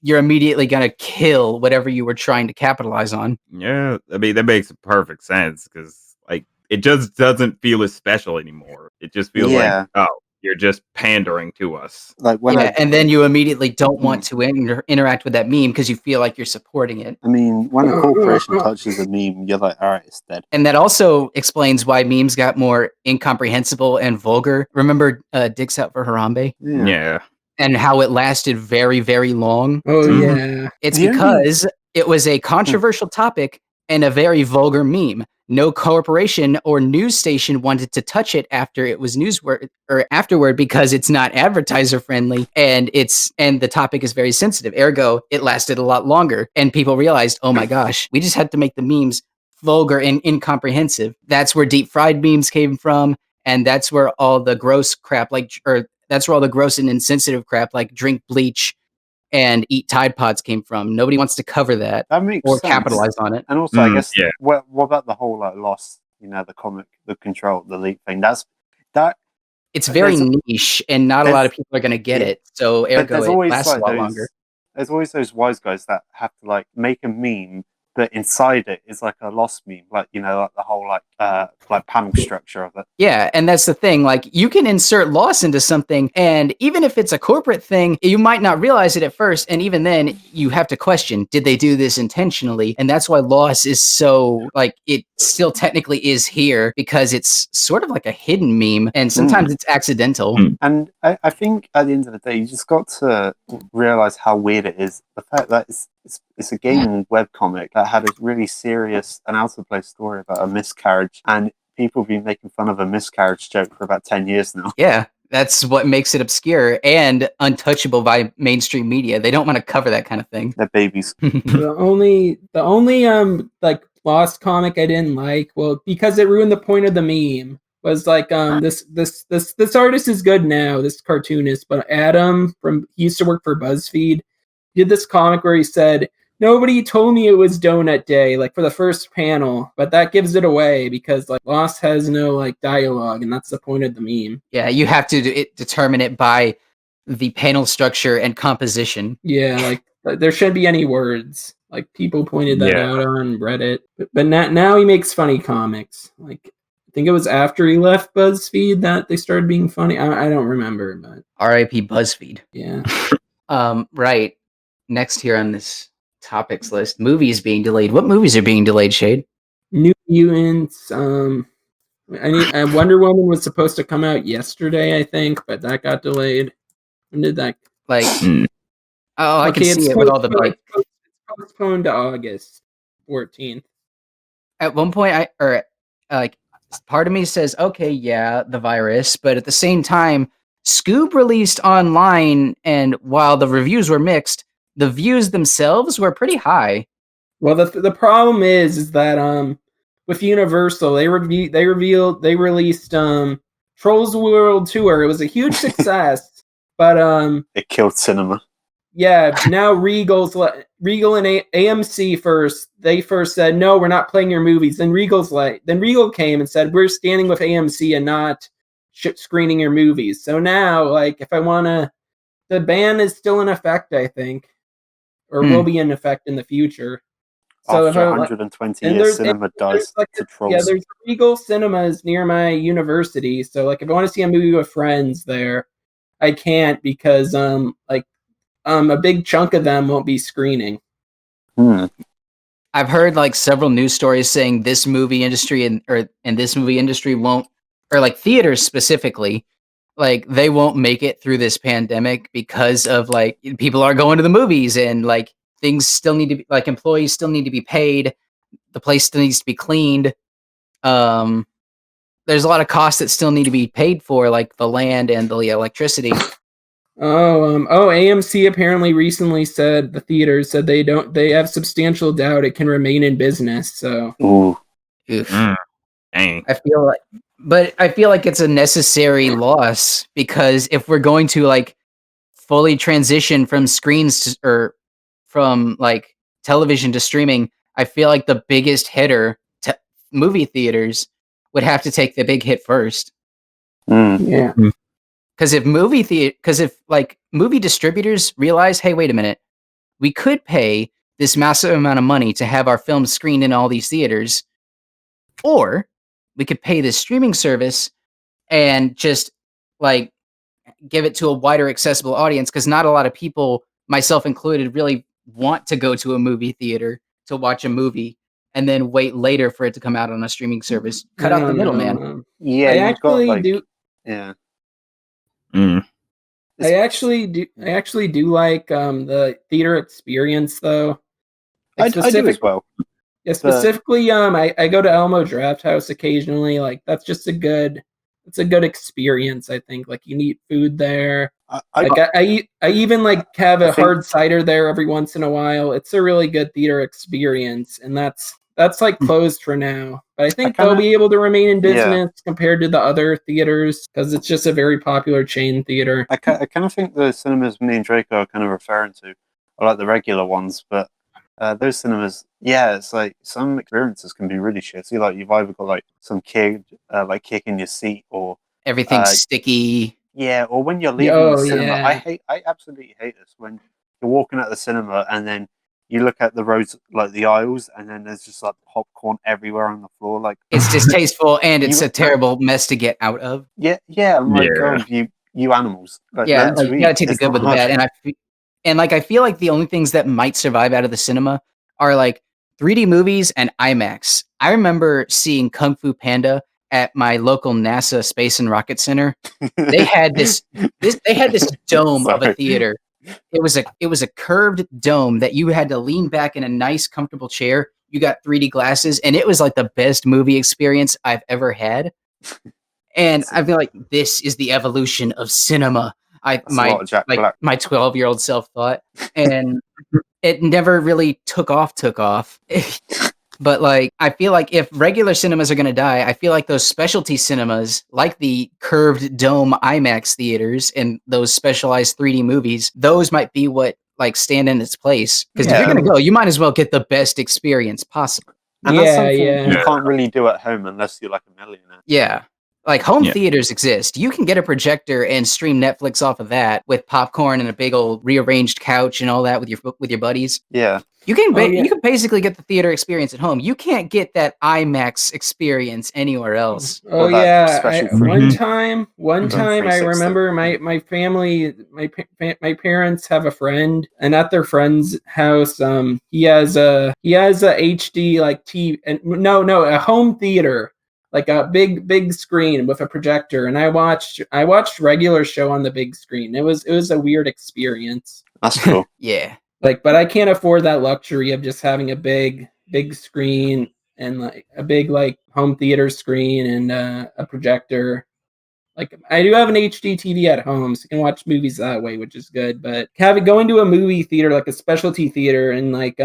you're immediately going to kill whatever you were trying to capitalize on. Yeah, I mean, that makes perfect sense because, like, it just doesn't feel as special anymore. It just feels like, oh, you're just pandering to us. Like and then you immediately don't want to interact with that meme because you feel like you're supporting it. I mean, when a corporation touches a meme, you're like, all right, it's dead. And that also explains why memes got more incomprehensible and vulgar. Remember Dicks Out for Harambe? Yeah. And how it lasted very, very long. Oh, yeah. It's because it was a controversial topic and a very vulgar meme. No corporation or news station wanted to touch it after it was afterward because it's not advertiser friendly and the topic is very sensitive. Ergo, it lasted a lot longer. And people realized, oh my gosh, we just had to make the memes vulgar and incomprehensive. That's where deep fried memes came from. And that's where all the gross crap that's where all the gross and insensitive crap like drink bleach and eat Tide Pods came from. Nobody wants to cover that. That makes or sense. capitalize on it. And also, I guess, what about the whole Lost? The comic, the Control, the Leap thing. It's very niche, and not a lot of people are going to get it. So ergo, it lasts a lot longer. There's always those wise guys that have to like make a meme, but inside it is like a Lost meme, like like the whole like panel structure of it. Yeah, and that's the thing. Like, you can insert Lost into something, and even if it's a corporate thing, you might not realize it at first, and even then, you have to question: did they do this intentionally? And that's why Lost is so like it still technically is here because it's sort of like a hidden meme, and sometimes it's accidental. And I think at the end of the day, you just got to realize how weird it is. The fact that it's a gaming webcomic that had a really serious and out-of-place story about a miscarriage, and people have been making fun of a miscarriage joke for about 10 years now. Yeah, that's what makes it obscure and untouchable by mainstream media. They don't want to cover that kind of thing. They're babies. The only like Lost comic I didn't like, well, because it ruined the point of the meme, was like this artist is good now, this cartoonist, but Adam he used to work for BuzzFeed. He did this comic where he said, "Nobody told me it was Donut Day," like for the first panel, but that gives it away because like Lost has no like dialogue, and that's the point of the meme. Yeah, you have to determine it by the panel structure and composition. Yeah, like there shouldn't be any words. Like people pointed that out on Reddit, but now he makes funny comics. Like I think it was after he left BuzzFeed that they started being funny. I don't remember, but R.I.P. BuzzFeed. Yeah. Right. Next here on this topics list, movies being delayed. What movies are being delayed, Shade? New Mutants. Wonder Woman was supposed to come out yesterday, I think, but that got delayed. When did that? Like, I can see it with all the like. It's postponed to August 14th. At one point, part of me says, okay, yeah, the virus, but at the same time, Scoob released online, and while the reviews were mixed, the views themselves were pretty high. Well, the problem is that with Universal, they released Trolls World Tour. It was a huge success, but it killed cinema. Yeah, now Regal and AMC first. They first said no, we're not playing your movies. Then Regal came and said we're standing with AMC and not screening your movies. So now, like, if I wanna, the ban is still in effect, I think, or will be in effect in the future. So After if 120 years, cinema dies to Trolls. Yeah, there's Regal Cinemas near my university. So like, if I want to see a movie with friends there, I can't because a big chunk of them won't be screening. I've heard like several news stories saying this movie industry and this movie industry won't, or like theaters specifically, like they won't make it through this pandemic because of like people are going to the movies and like things still need to be, like employees still need to be paid, the place still needs to be cleaned. There's a lot of costs that still need to be paid for, like the land and the electricity. AMC apparently recently said, the theaters said they have substantial doubt it can remain in business. So Oof. Dang. I feel like it's a necessary loss, because if we're going to like fully transition from screens to, or from like television to streaming, I feel like the biggest hitter to movie theaters would have to take the big hit first. Yeah. Because if movie distributors realize, hey, wait a minute, we could pay this massive amount of money to have our films screened in all these theaters, or we could pay this streaming service and just like give it to a wider accessible audience, because not a lot of people, myself included, really want to go to a movie theater to watch a movie and then wait later for it to come out on a streaming service. Cut out the middleman. Yeah, I actually do. Yeah. I actually do like the theater experience though. I do as well. Yeah, specifically, I go to Elmo Draft House occasionally. Like that's just a good experience. I think like you eat food there. I even like have a hard cider there every once in a while. It's a really good theater experience, and that's like closed for now. But I think they'll be able to remain in business compared to the other theaters because it's just a very popular chain theater. I kind of think the cinemas me and Draco are kind of referring to are like the regular ones, but those cinemas, it's like some experiences can be really shitty. Like you've either got like some kid like kicking your seat, or everything's sticky. Yeah, or when you're leaving the cinema, I absolutely hate this when you're walking out the cinema and then you look at the roads, like the aisles, and then there's just like popcorn everywhere on the floor. Like it's distasteful and it's a terrible mess to get out of. Yeah. I'm like, God, you animals. Like, you gotta take the good with the bad. And I feel like the only things that might survive out of the cinema are like 3D movies and IMAX. I remember seeing Kung Fu Panda at my local NASA Space and Rocket Center. They had this dome of a theater. It was a curved dome that you had to lean back in a nice, comfortable chair. You got 3D glasses, and it was like the best movie experience I've ever had. And I feel like this is the evolution of cinema. My 12-year-old self thought, and it never really took off. But like, I feel like if regular cinemas are going to die, I feel like those specialty cinemas, like the curved dome IMAX theaters and those specialized 3D movies, those might be what like stand in its place. Because if you're going to go, you might as well get the best experience possible. And that's something you can't really do at home unless you're like a millionaire. Yeah. Like home theaters exist. You can get a projector and stream Netflix off of that with popcorn and a big old rearranged couch and all that with your buddies. Yeah. You can basically get the theater experience at home. You can't get that IMAX experience anywhere else. Oh yeah, one time I remember my family, my parents have a friend, and at their friend's house, he has a HD like TV, and a home theater, like a big screen with a projector, and I watched regular show on the big screen. It was a weird experience. That's cool. Yeah. Like, but I can't afford that luxury of just having a big screen and like a big like home theater screen and a projector. Like, I do have an HD TV at home, so I can watch movies that way, which is good. But going to a movie theater, like a specialty theater, and like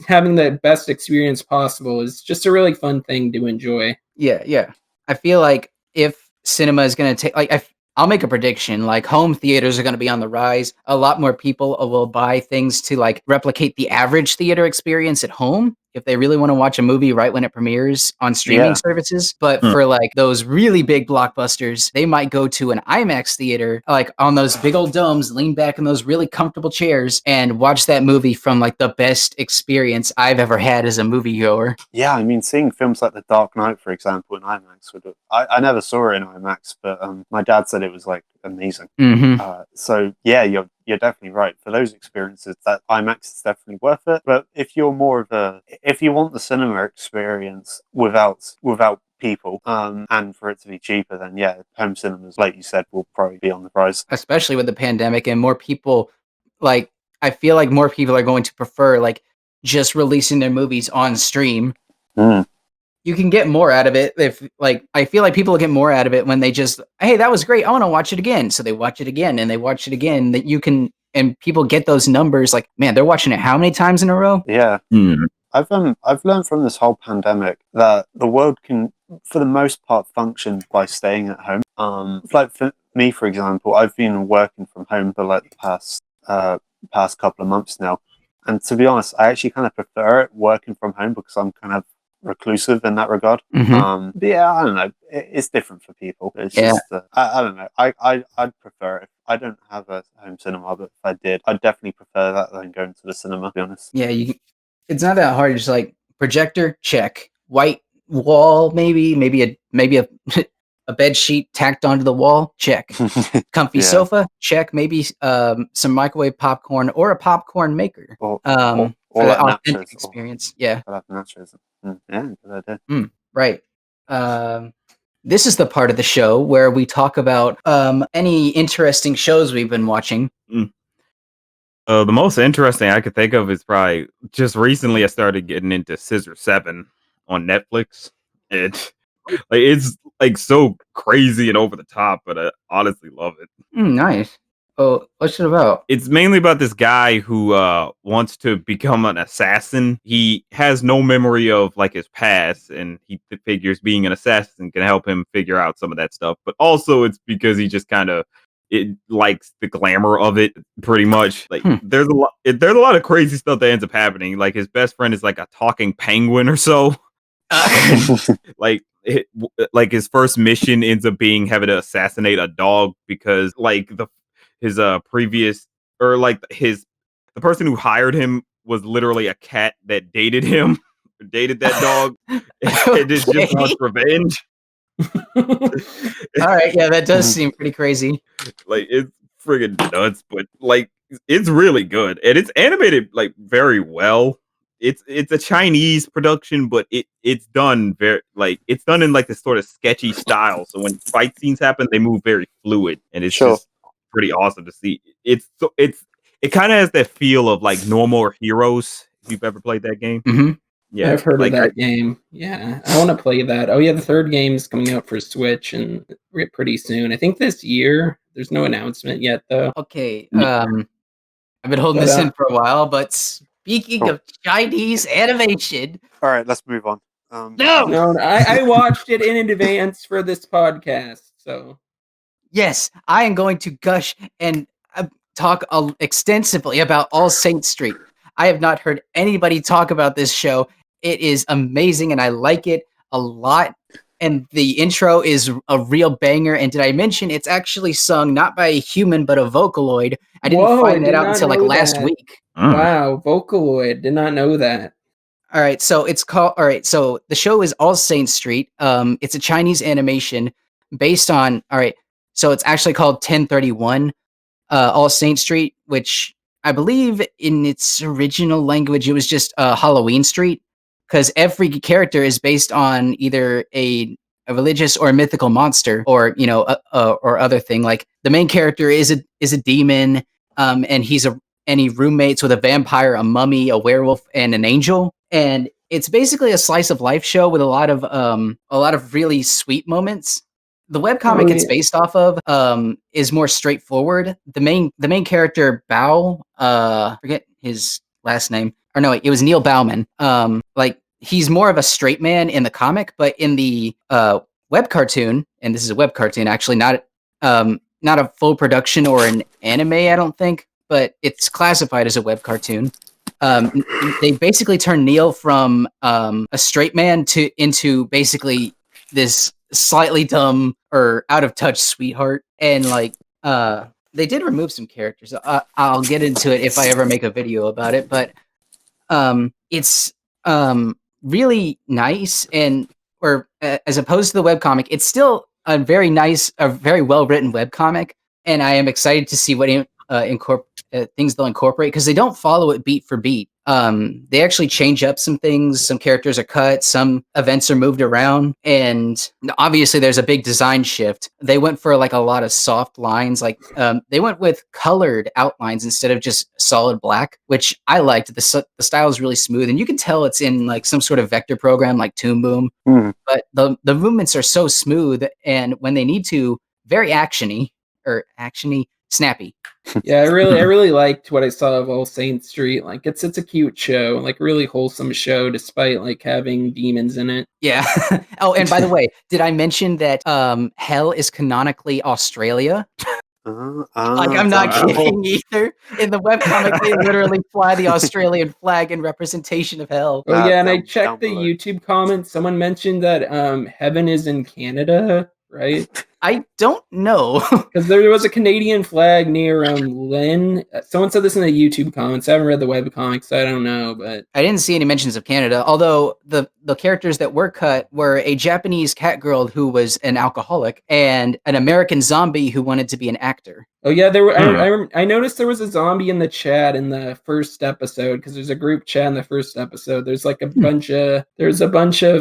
having the best experience possible is just a really fun thing to enjoy. Yeah. I feel like if cinema is going to take, like, I'll make a prediction, like home theaters are going to be on the rise. A lot more people will buy things to like replicate the average theater experience at home if they really want to watch a movie right when it premieres on streaming services. But for like those really big blockbusters, they might go to an IMAX theater, like on those big old domes, lean back in those really comfortable chairs and watch that movie from like the best experience I've ever had as a moviegoer. Yeah, I mean, seeing films like The Dark Knight, for example, in IMAX would. I never saw it in IMAX, but my dad said it was like amazing. So yeah, you're definitely right. For those experiences, that IMAX is definitely worth it. But if you're more of if you want the cinema experience without people, and for it to be cheaper, then yeah, home cinemas, like you said, will probably be on the rise. Especially with the pandemic and more people, like I feel like more people are going to prefer like just releasing their movies on stream. You can get more out of it if, like, I feel like people get more out of it when they just, hey, that was great, I want to watch it again. So they watch it again and they watch it again. That you can, and people get those numbers. Like, man, they're watching it how many times in a row? Yeah. I've learned from this whole pandemic that the world can, for the most part, function by staying at home. Like for me, for example, I've been working from home for like the past couple of months now, and to be honest, I actually kind of prefer it working from home because I'm kind of reclusive in that regard. But yeah, I don't know. It's different for people. It's just I don't know. I'd prefer it. I don't have a home cinema, but if I did, I'd definitely prefer that than going to the cinema, to be honest. Yeah, it's not that hard. It's like projector, check. White wall, maybe a a bed sheet tacked onto the wall, check. Comfy sofa, check. Maybe some microwave popcorn or a popcorn maker. Or for like the authentic nachos, experience. Yeah. Nachos. Yeah, good idea. Right. This is the part of the show where we talk about any interesting shows we've been watching. The most interesting I could think of is probably just recently I started getting into Scissor 7 on Netflix. It's like so crazy and over the top, but I honestly love it. Nice. Oh, what's it about? It's mainly about this guy who wants to become an assassin. He has no memory of like his past, and he figures being an assassin can help him figure out some of that stuff. But also, it's because he just kind of likes the glamour of it, pretty much. Like there's a lot of crazy stuff that ends up happening. Like his best friend is like a talking penguin or so. Like his first mission ends up being having to assassinate a dog because like his previous, or like the person who hired him was literally a cat that dated him, dated that dog, and it just wants revenge. All right, yeah, that does seem pretty crazy. Like it's friggin' nuts, but like it's really good, and it's animated like very well. It's a Chinese production, but it's done it's done in like this sort of sketchy style. So when fight scenes happen, they move very fluid, and it's just pretty awesome to see. It kind of has that feel of like No More Heroes. If you've ever played that game, yeah, I've heard of that game. Yeah, I want to play that. Oh yeah, the third game is coming out for Switch and pretty soon. I think this year. There's no announcement yet, though. Okay, I've been holding this in for a while, but speaking of Chinese animation, all right, let's move on. No, I watched it in advance for this podcast, so. Yes, I am going to gush and talk extensively about All Saints Street. I have not heard anybody talk about this show. It is amazing, and I like it a lot. And the intro is a real banger. And did I mention it's actually sung not by a human, but a Vocaloid? I didn't find that out until like last week. Wow, Vocaloid. Did not know that. All right, so so the show is All Saints Street. It's a Chinese animation based on, so it's actually called 1031 All Saints Street, which I believe in its original language, it was just Halloween Street, because every character is based on either a religious or a mythical monster, or or other thing. Like the main character is a demon, and he roommates with a vampire, a mummy, a werewolf, and an angel. And it's basically a slice of life show with a lot of really sweet moments. The webcomic it's based off of is more straightforward. The main character, Bao, forget his last name. Or no, it was Neil Bauman. Like he's more of a straight man in the comic, but in the web cartoon, and this is a web cartoon, actually, not a full production or an anime, I don't think, but it's classified as a web cartoon. They basically turned Neil from a straight man into basically this slightly dumb or out of touch sweetheart, and like they did remove some characters. I'll get into it if I ever make a video about it, but it's really nice, and or as opposed to the webcomic, it's still a very nice, a very well written webcomic, and I am excited to see what things they'll incorporate, because they don't follow it beat for beat. They actually change up some things. Some characters are cut, some events are moved around, and obviously there's a big design shift. They went for like a lot of soft lines, like they went with colored outlines instead of just solid black, which I liked. The style is really smooth, and you can tell it's in like some sort of vector program like Toon Boom. But the movements are so smooth, and when they need to, very actiony, snappy. Yeah, I really liked what I saw of All Saints Street. Like it's a cute show, like really wholesome show, despite like having demons in it. Yeah. Oh, and by the way, did I mention that Hell is canonically Australia? Like I'm not kidding either. In the webcomic, they literally fly the Australian flag in representation of Hell. Oh yeah, and I checked the YouTube comments. Someone mentioned that Heaven is in Canada, right? I don't know. Because there was a Canadian flag near Lynn. Someone said this in the YouTube comments. I haven't read the webcomic, so I don't know. But I didn't see any mentions of Canada, although the characters that were cut were a Japanese cat girl who was an alcoholic and an American zombie who wanted to be an actor. Oh yeah, there were. I noticed there was a zombie in the chat in the first episode, because there's a group chat in the first episode. There's like a bunch of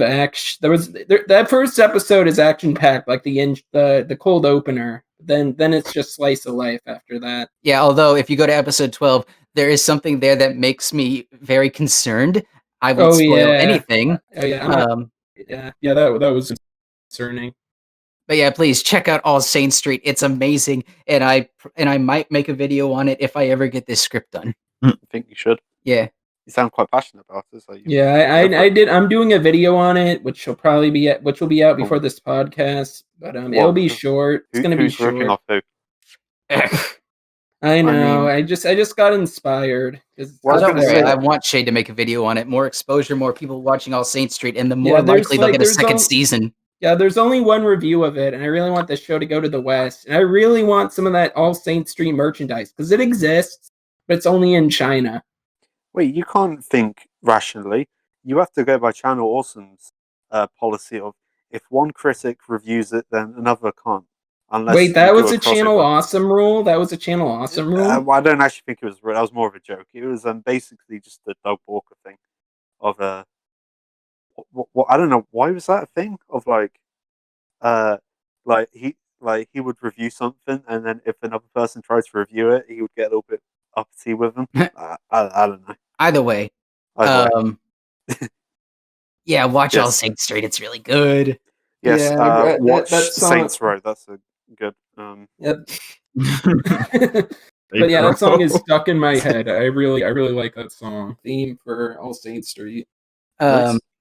action. That first episode is action packed, like the cold opener. Then it's just slice of life after that. Yeah, although if you go to episode 12, there is something there that makes me very concerned. I won't spoil anything. Oh yeah, that was concerning. But yeah, please check out All Saints Street. It's amazing, and I might make a video on it if I ever get this script done. I think you should. Yeah. You sound quite passionate about it. So I did. I'm doing a video on it, which will be out before this podcast. But it'll be short. It's gonna be short. Off who? I know. I just got inspired. I want Shade to make a video on it. More exposure, more people watching All Saints Street, and the more likely they'll get a second season. Yeah, there's only one review of it, and I really want this show to go to the West. And I really want some of that All Saints Street merchandise, because it exists, but it's only in China. Wait, you can't think rationally. You have to go by Channel Awesome's policy of, if one critic reviews it, then another can't. Wait, that was a Channel Awesome rule? That was a Channel Awesome rule? I don't actually think it was real. That was more of a joke. It was basically just the Doug Walker thing of what I don't know, why was that a thing of he would review something, and then if another person tries to review it, he would get a little bit uppity with them. I don't know. Either way. Yeah, watch All Saints Street. It's really good. Yes, watch Saints Row. That's a good. Yep. But yeah, that song is stuck in my head. I really like that song. Theme for All Saints Street.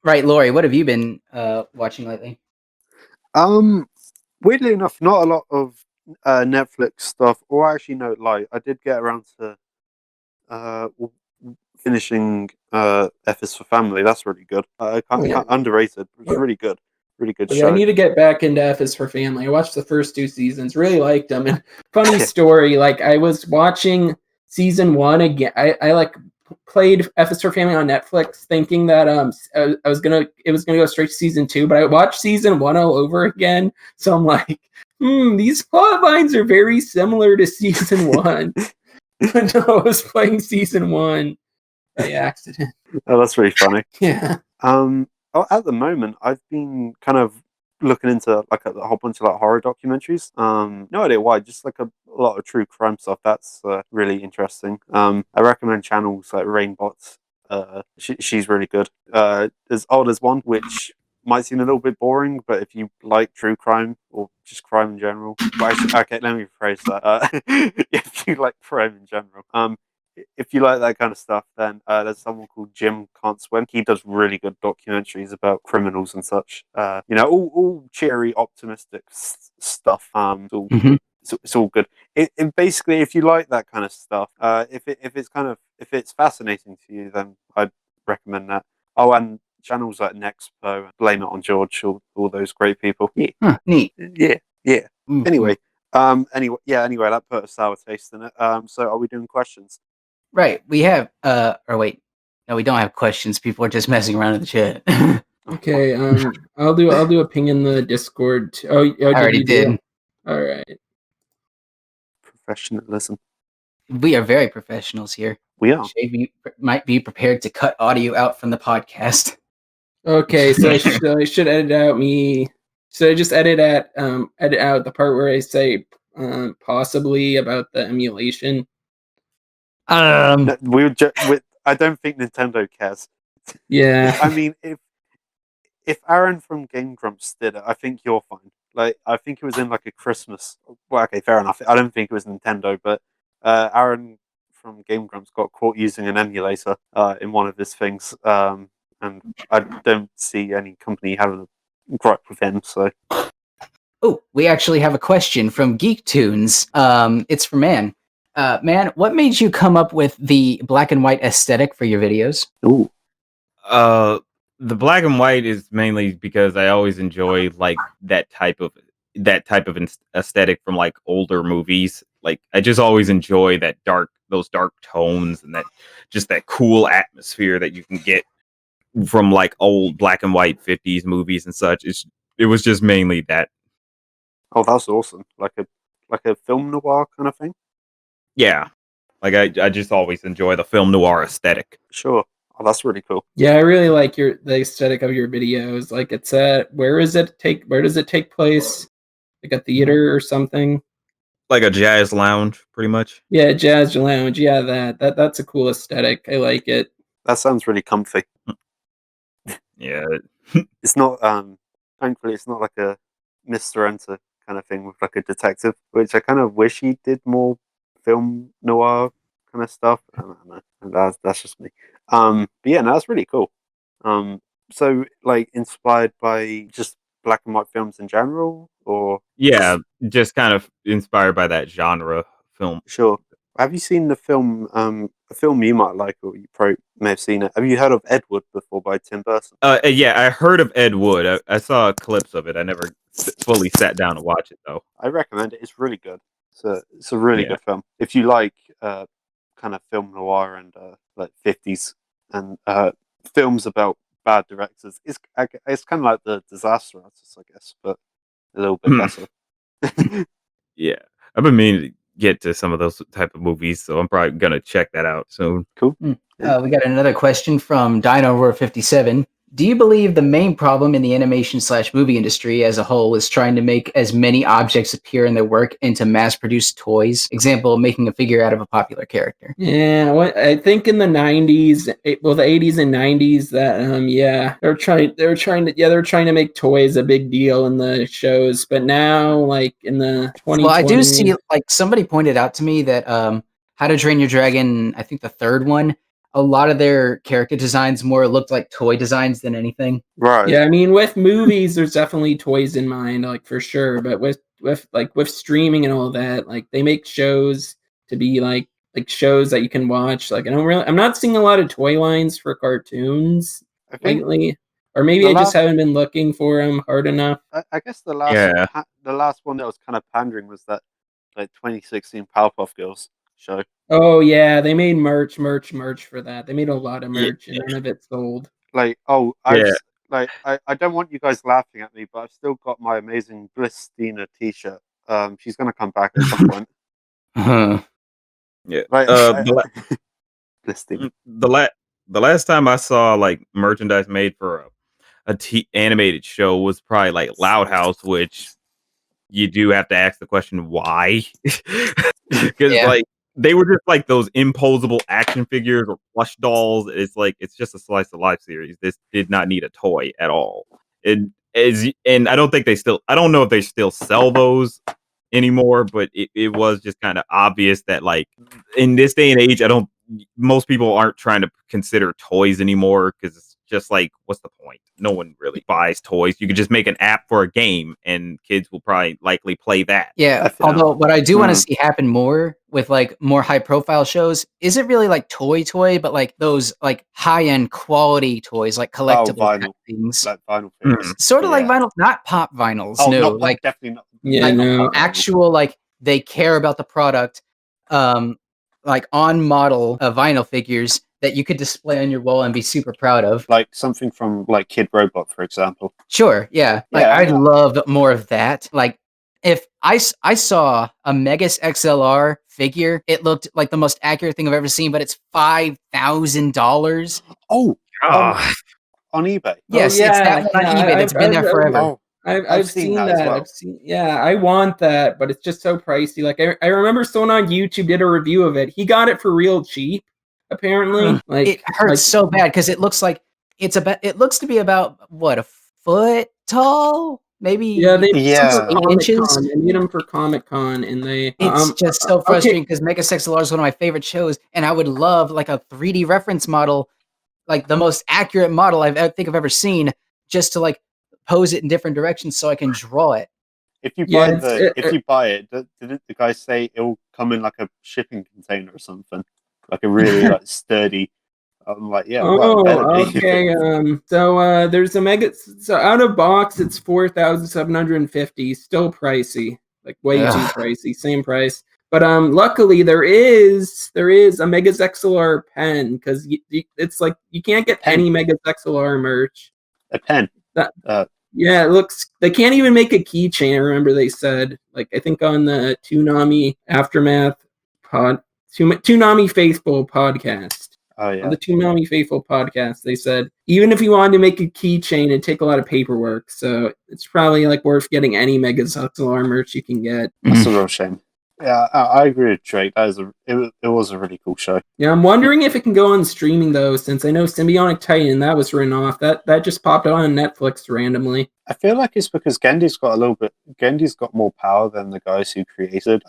Right, Lori, what have you been watching lately? Weirdly enough, not a lot of Netflix stuff. Or actually, no, I did get around to finishing F is for Family. That's really good. Underrated. It's really good. Really good show. I need to get back into F is for Family. I watched the first 2 seasons. Really liked them. And funny story, like I was watching season 1 again. I played F is for Family on Netflix, thinking that it was gonna go straight to season 2, but I watched season 1 all over again. So I'm like, these plot lines are very similar to season 1. But no, I was playing season 1 by accident. Oh, that's really funny. Yeah. At the moment, I've been kind of looking into a whole bunch of horror documentaries. No idea why, just a lot of true crime stuff. That's really interesting. I recommend channels like Rainbots. She's really good. There's there's one which might seem a little bit boring, but if you like true crime or just crime in general, okay, let me rephrase that. If you like crime in general, if you like that kind of stuff, then there's someone called Jim Can't Swim. He does really good documentaries about criminals and such. All cheery, optimistic stuff. It's all good. It basically, if you like that kind of stuff, if it's fascinating to you, then I'd recommend that. Oh, and channels like Nexpo, Blame It on George, all those great people. Yeah, Neat. yeah. Mm-hmm. Anyway, that put a sour taste in it. So are we doing questions? Right. We have. Or wait. No, we don't have questions. People are just messing around in the chat. Okay. I'll do a ping in the Discord. I already did. All right. Professionalism. We are very professionals here. We are. Shade might be prepared to cut audio out from the podcast. Okay, so I should edit out me. So I just edit out the part where I say possibly about the emulation. I don't think Nintendo cares. Yeah. I mean, if Aaron from Game Grumps did it, I think you're fine. Like, I think it was in like a Christmas. Well, okay, fair enough. I don't think it was Nintendo, but Aaron from Game Grumps got caught using an emulator in one of his things, and I don't see any company having a gripe with him. So, oh, we actually have a question from Geek Tunes. It's for Mann. Mann, what made you come up with the black and white aesthetic for your videos? ooh, The black and white is mainly because I always enjoy like that type of aesthetic from like older movies. Like I just always enjoy those dark tones and that cool atmosphere that you can get from like old black and white 50s movies and such. It was just mainly that. oh, that's awesome! Like a film noir kind of thing. Yeah, like I just always enjoy the film noir aesthetic. Sure. Oh, that's really cool. Yeah, I really like the aesthetic of your videos. Like it's where does it take place? Like a theater or something? Like a jazz lounge, pretty much. Yeah, jazz lounge. Yeah, that's a cool aesthetic. I like it. That sounds really comfy. Yeah. It's not thankfully it's not like a Mr. Enter kind of thing with like a detective, which I kind of wish he did more film noir kind of stuff. I don't know. That's just me. But yeah, no, that's really cool. So like inspired by just black and white films in general, or Yeah, just kind of inspired by that genre film. sure. Have you seen the film? A film you might like, or you probably may have seen it. Have you heard of Ed Wood before by Tim Burton? Yeah, I heard of Ed Wood. I saw clips of it. I never fully sat down to watch it though. I recommend it. It's really good. It's a really good film. If you like kind of film noir and like 50s and films about bad directors, it's kind of like the Disaster Artist, I guess, but a little bit better. Yeah, I've been meaning to get to some of those type of movies, so I'm probably gonna check that out soon. Cool. We got another question from Dino57. Do you believe the main problem in the animation/movie industry as a whole is trying to make as many objects appear in their work into mass-produced toys? Example, making a figure out of a popular character. Yeah, I think in the 90s, the 80s and 90s, that they're trying to make toys a big deal in the shows, but now like in the 2020s. Well, I do see like somebody pointed out to me that How to Train Your Dragon, I think the third one, a lot of their character designs more looked like toy designs than anything. Right. Yeah, I mean, with movies, there's definitely toys in mind, like for sure. But with streaming and all that, like they make shows to be like shows that you can watch. Like I'm not seeing a lot of toy lines for cartoons lately, or maybe I just haven't been looking for them hard enough. I guess the last one that was kind of pandering was that like 2016 Powerpuff Girls show. Oh yeah, they made merch for that. They made a lot of merch, and none of it sold. I don't want you guys laughing at me, but I've still got my amazing Bliss Dina T-shirt. She's gonna come back at some point. Yeah. Bliss Dina. The last time I saw like merchandise made for a animated show was probably like Loud House, which you do have to ask the question why, because like they were just like those imposable action figures or plush dolls. It's like it's just a slice of life series. This did not need a toy at all. And I don't think I don't know if they still sell those anymore, but it was just kind of obvious that like in this day and age, most people aren't trying to consider toys anymore because it's just like, what's the point? No one really buys toys. You could just make an app for a game, and kids will probably likely play that. Yeah, although what I do want to see happen more with like more high profile shows isn't really like toy, but like those like high end quality toys, like collectible things, like vinyl things. Sort of like vinyl, not pop vinyls. Oh, no, not, like definitely not. Yeah, no. Actual like they care about the product, like on model vinyl figures that you could display on your wall and be super proud of. Like something from like Kid Robot, for example. Sure, yeah. Like I'd love more of that. Like if I saw a Megas XLR figure, it looked like the most accurate thing I've ever seen, but it's $5,000. Oh, on eBay. Yes, it's that one on eBay that's been there forever. I've seen that. Well. I want that, but it's just so pricey. Like I remember someone on YouTube did a review of it. He got it for real cheap, apparently. Like it hurts so bad because it looks like it looks to be about what, a foot tall, maybe. 8 inches. They made them for Comic-Con, and it's just so frustrating because Mega XLR is one of my favorite shows, and I would love like a 3D reference model, like the most accurate model I think I've ever seen, just to like pose it in different directions so I can draw it. If you buy it, didn't the guy say it'll come in like a shipping container or something, like a really like sturdy? I'm like, yeah. Okay. So there's a Mega. So out of box, it's $4,750. Still pricey, like way too pricey. Same price. But luckily there is a Megas XLR pen because it's like you can't get any Megas XLR merch. A pen. Yeah, it looks. They can't even make a keychain. I remember they said, like, I think on the Toonami Aftermath Toonami Faithful podcast. Oh yeah. On the Toonami Faithful podcast, they said even if you wanted to make a keychain, it'd take a lot of paperwork. So it's probably like worth getting any Megas XLR merch you can get. That's a real shame. Yeah, I agree with Drake. It was a really cool show. Yeah, I'm wondering if it can go on streaming though, since I know Symbionic Titan that was written off. That just popped on Netflix randomly. I feel like it's because Gendy's got more power than the guys who created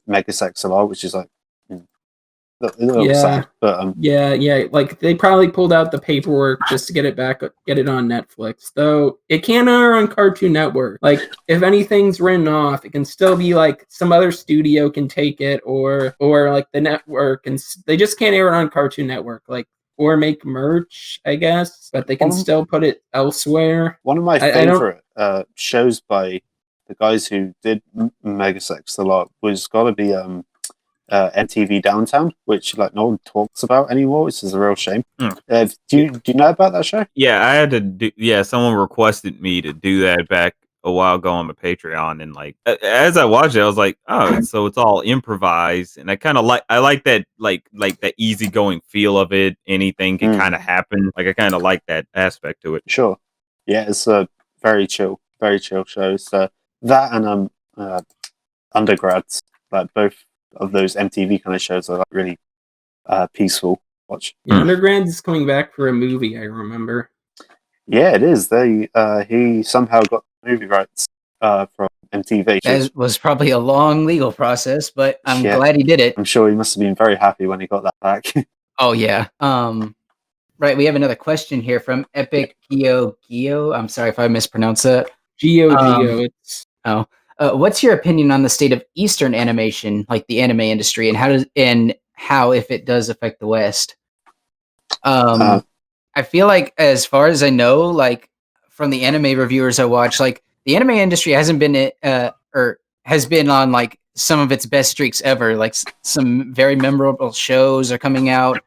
Megas XLR, which is like sad. But yeah, like they probably pulled out the paperwork just to get it on Netflix. Though it can air on Cartoon Network. Like if anything's written off, it can still be like some other studio can take it, or like the network, and they just can't air it on Cartoon Network. Like or make merch, I guess, but they can still put it elsewhere. One of my favorite shows by the guys who did Megas XLR was gotta be MTV Downtown, which like no one talks about anymore, which is a real shame. Do you know about that show? Yeah, I had to do. Yeah, someone requested me to do that back a while ago on my Patreon, and like as I watched it, I was like, oh, so it's all improvised, and I like that like that easygoing feel of it. Anything can kind of happen. Like I kind of like that aspect to it. Sure. Yeah, it's a very chill show. So that and Undergrads, like both of those MTV kind of shows are like really peaceful watch. Yeah, Underground is coming back for a movie, I remember. Yeah, it is. He somehow got movie rights from MTV. That was probably a long legal process, but I'm glad he did it. I'm sure he must have been very happy when he got that back. Oh yeah. Right, we have another question here from Epic Geo. I'm sorry if I mispronounced that. Geo. What's your opinion on the state of Eastern animation, like the anime industry, and how if it does affect the West? I feel like, as far as I know, like from the anime reviewers I watch, like the anime industry hasn't been or has been on like some of its best streaks ever. Like some very memorable shows are coming out,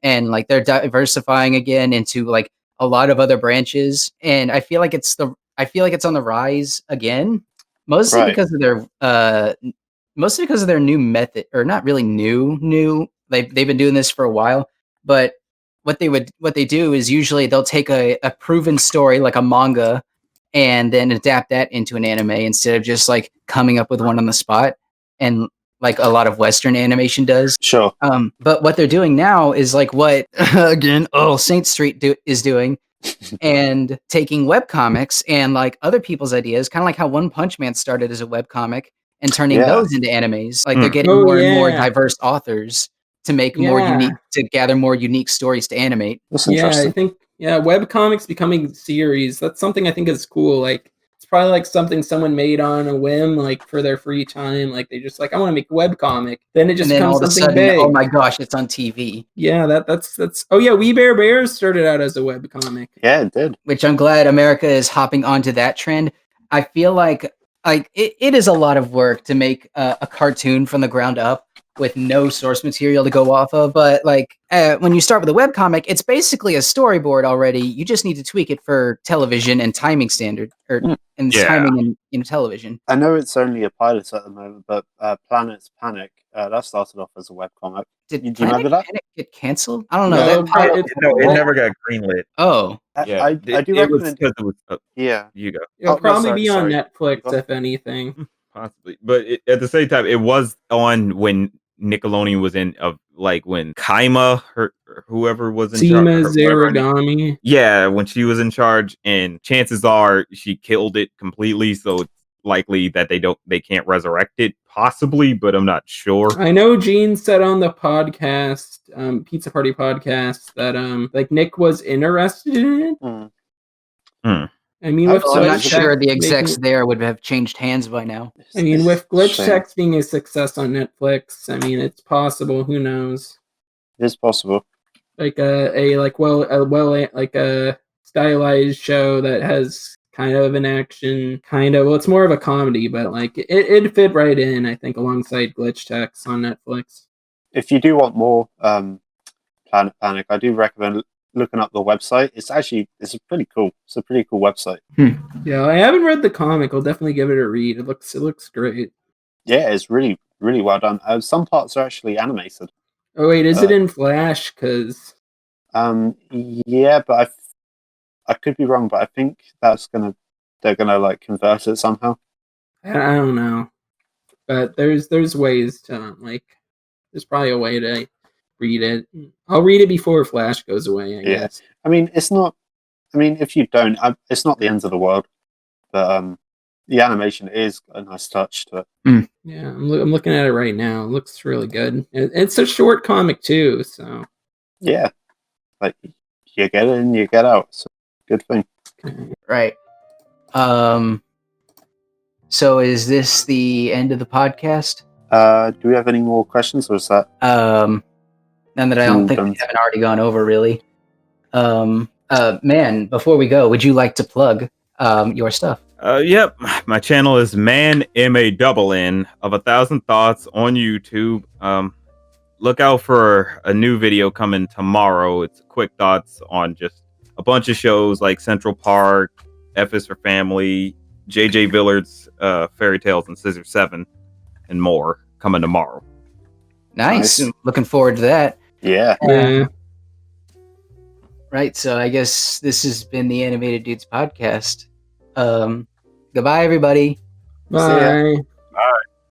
and like they're diversifying again into like a lot of other branches. And I feel like it's on the rise again. Mostly because of their new method, or not really new. They've been doing this for a while, but what they do is usually they'll take a proven story like a manga and then adapt that into an anime instead of just like coming up with one on the spot, and like a lot of Western animation does. Sure. But what they're doing now is like what again Saint Street is doing. And taking webcomics and like other people's ideas, kind of like how One Punch Man started as a webcomic, and turning those into animes. Like they're getting more and more diverse authors to make more unique, to gather more unique stories to animate. That's Yeah, interesting. I think webcomics becoming series. That's something I think is cool. Like it's probably like something someone made on a whim, like for their free time. Like they just like, I want to make a webcomic. Then it just And then becomes all of a something sudden, big. oh my gosh, it's on TV. Yeah, that's. Oh yeah, We Bare Bears started out as a webcomic. Yeah, it did. Which I'm glad America is hopping onto that trend. I feel like it is a lot of work to make a cartoon from the ground up with no source material to go off of. But like when you start with a webcomic, it's basically a storyboard already. You just need to tweak it for television and timing standard, or and timing in television. I know it's only a pilot at the moment, but Planet's Panic, that started off as a webcomic. Did Do you remember that? Panic get canceled? I don't know. No, That pilot. It never got greenlit. Oh, Yeah, I do it was recommend. because it was. Yeah, You go. It'll no, probably sorry, be on sorry. Netflix Go on. if anything. Possibly, but at the same time, it was on when Nickelodeon was in like when Kaima, or whoever was in charge. Seema Zaragami. Yeah, when she was in charge, and chances are she killed it completely. So it's likely that they can't resurrect it, possibly, but I'm not sure. I know Gene said on the podcast, Pizza Party podcast, that like Nick was interested in it. I mean, with I'm not Glitch sure Tech the execs making- there would have changed hands by now. I mean, with Glitch Shame. Tech's being a success on Netflix, I mean, it's possible. Who knows? It is possible. Like like a stylized show that has kind of an action, well, it's more of a comedy, but like it'd fit right in, I think, alongside Glitch Tech's on Netflix. If you do want more Planet Panic, I do recommend looking up the website. It's a pretty cool. It's a pretty cool website. Yeah, I haven't read the comic. I'll definitely give it a read. It looks great. Yeah, it's really really well done. Some parts are actually animated. Oh wait, is it in Flash? Because yeah, but I could be wrong, but I think they're gonna like convert it somehow. I don't know, but there's ways to like. There's probably a way to read it. I'll read it before Flash goes away, I guess. I mean, it's not. I mean, if you don't, it's not the end of the world. But the animation is a nice touch to it. Yeah, I'm looking at it right now. It looks really good. It's a short comic too, so Yeah, like you get in, you get out. So good thing. Right. So is this the end of the podcast? Do we have any more questions, or is that? None that I don't think we haven't already gone over, really. Man, before we go, would you like to plug your stuff? Yep. My channel is Mann, MANN, of 1,000 Thoughts on YouTube. Look out for a new video coming tomorrow. It's quick thoughts on just a bunch of shows like Central Park, F is for Family, J.J. Villard's Fairy Tales and Scissor 7, and more coming tomorrow. Nice. Looking forward to that. Yeah. Right, so I guess this has been the Animated Dudes podcast. Goodbye, everybody. Bye.